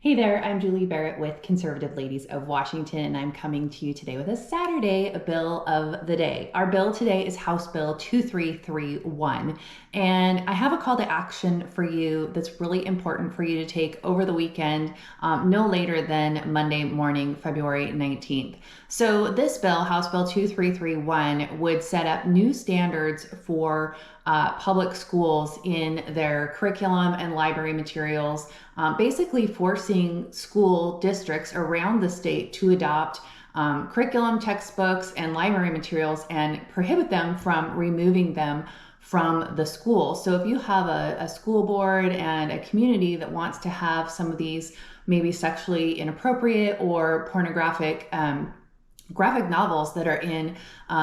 Hey there, I'm Julie Barrett with Conservative Ladies of Washington, and I'm coming to you today with a Saturday bill of the day. Our bill today is House Bill 2331, and I have a call to action for you that's really important for you to take over the weekend, no later than Monday morning, February 19th. So this bill, House Bill 2331, would set up new standards for public schools in their curriculum and library materials, basically forcing school districts around the state to adopt curriculum, textbooks, and library materials and prohibit them from removing them from the school. So if you have a school board and a community that wants to have some of these maybe sexually inappropriate or pornographic graphic novels that are in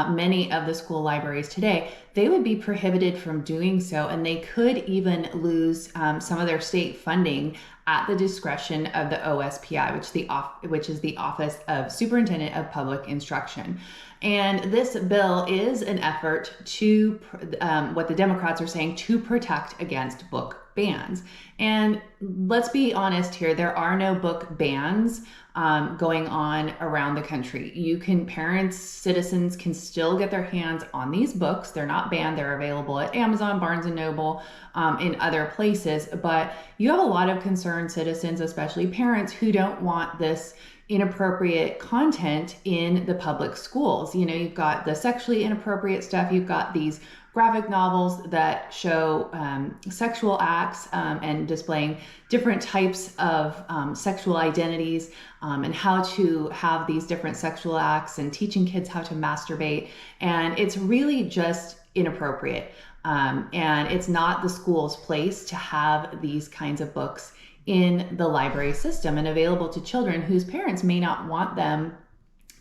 many of the school libraries today, they would be prohibited from doing so, and they could even lose some of their state funding at the discretion of the OSPI, which is the Office of Superintendent of Public Instruction. And this bill is an effort to, what the Democrats are saying, to protect against book bans. And let's be honest here, there are no book bans going on around the country. Parents, citizens can still get their hands on these books. They're not banned. They're available at Amazon, Barnes & Noble, in other places. But you have a lot of concerned citizens, especially parents, who don't want this inappropriate content in the public schools. You know, you've got the sexually inappropriate stuff. You've got these graphic novels that show sexual acts and displaying different types of sexual identities and how to have these different sexual acts and teaching kids how to masturbate. And it's really just inappropriate. And it's not the school's place to have these kinds of books in the library system and available to children whose parents may not want them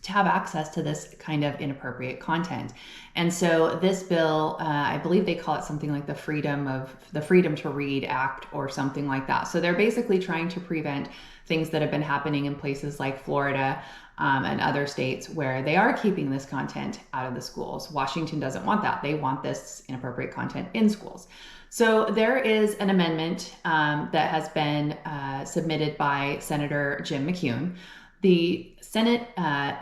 to have access to this kind of inappropriate content. And so this bill, I believe they call it something like the Freedom to Read Act or something like that. So they're basically trying to prevent things that have been happening in places like Florida and other states where they are keeping this content out of the schools. Washington doesn't want that. They want this inappropriate content in schools. So there is an amendment that has been submitted by Senator Jim McCune. The Senate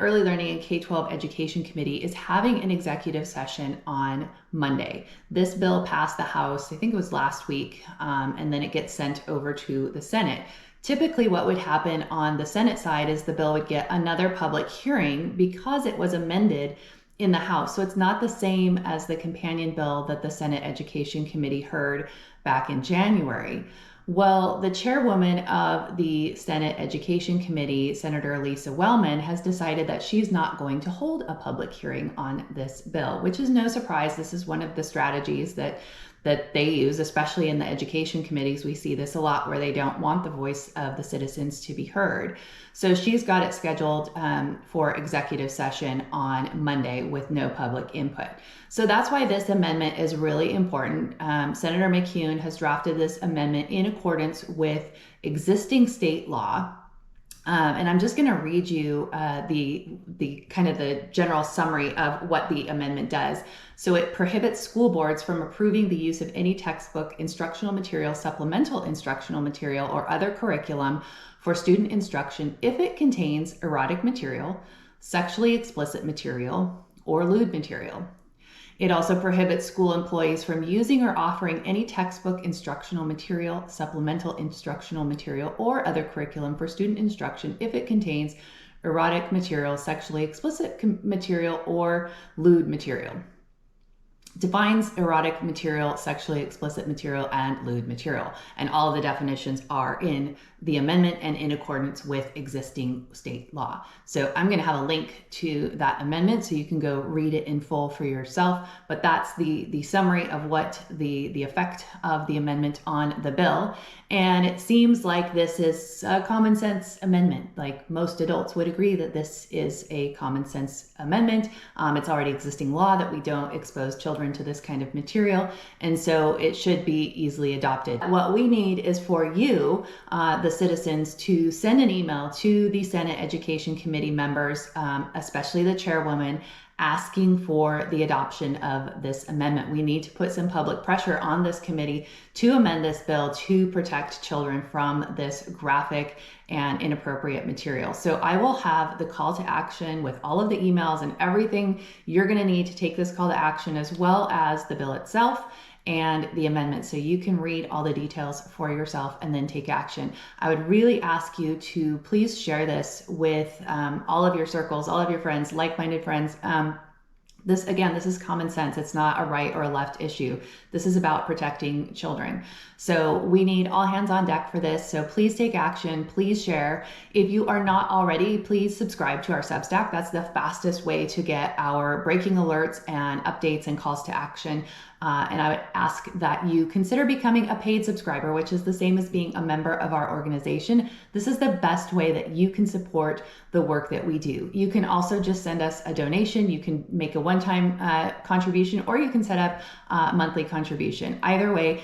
Early Learning and K-12 Education Committee is having an executive session on Monday. This bill passed the House, I think it was last week, and then it gets sent over to the Senate. Typically what would happen on the Senate side is the bill would get another public hearing because it was amended in the House. So it's not the same as the companion bill that the Senate Education Committee heard back in January. Well, the chairwoman of the Senate Education Committee, Senator Lisa Wellman, has decided that she's not going to hold a public hearing on this bill, which is no surprise. This is one of the strategies that they use, especially in the education committees. We see this a lot where they don't want the voice of the citizens to be heard. So she's got it scheduled for executive session on Monday with no public input. So that's why this amendment is really important. Senator McCune has drafted this amendment in accordance with existing state law. And I'm just going to read you the kind of the general summary of what the amendment does. So it prohibits school boards from approving the use of any textbook, instructional material, supplemental instructional material, or other curriculum for student instruction if it contains erotic material, sexually explicit material, or lewd material. It also prohibits school employees from using or offering any textbook, instructional material, supplemental instructional material, or other curriculum for student instruction if it contains erotic material, sexually explicit material, or lewd material. Defines erotic material, sexually explicit material, and lewd material. And all of the definitions are in the amendment and in accordance with existing state law. So I'm going to have a link to that amendment so you can go read it in full for yourself. But that's the summary of what the effect of the amendment on the bill. And it seems like this is a common sense amendment. Like most adults would agree that this is a common sense amendment. It's already existing law that we don't expose children to this kind of material. And so it should be easily adopted. What we need is for you, the citizens, to send an email to the Senate Education Committee members, especially the chairwoman, asking for the adoption of this amendment. We need to put some public pressure on this committee to amend this bill to protect children from this graphic and inappropriate material. So I will have the call to action with all of the emails and everything you're going to need to take this call to action, as well as the bill itself and the amendment, so you can read all the details for yourself and then take action. I would really ask you to please share this with all of your circles, all of your friends, like-minded friends. This is common sense. It's not a right or a left issue. This is about protecting children. So we need all hands on deck for this. So please take action. Please share. If you are not already, please subscribe to our Substack. That's the fastest way to get our breaking alerts and updates and calls to action. And I would ask that you consider becoming a paid subscriber, which is the same as being a member of our organization. This is the best way that you can support the work that we do. You can also just send us a donation. You can make a one-time contribution, or you can set up a monthly contribution. Either way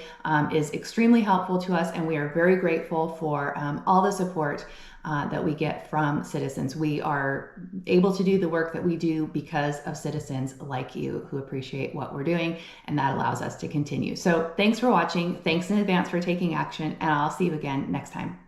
is extremely helpful to us, and we are very grateful for all the support that we get from citizens. We are able to do the work that we do because of citizens like you who appreciate what we're doing, and that allows us to continue. So thanks for watching. Thanks in advance for taking action, and I'll see you again next time.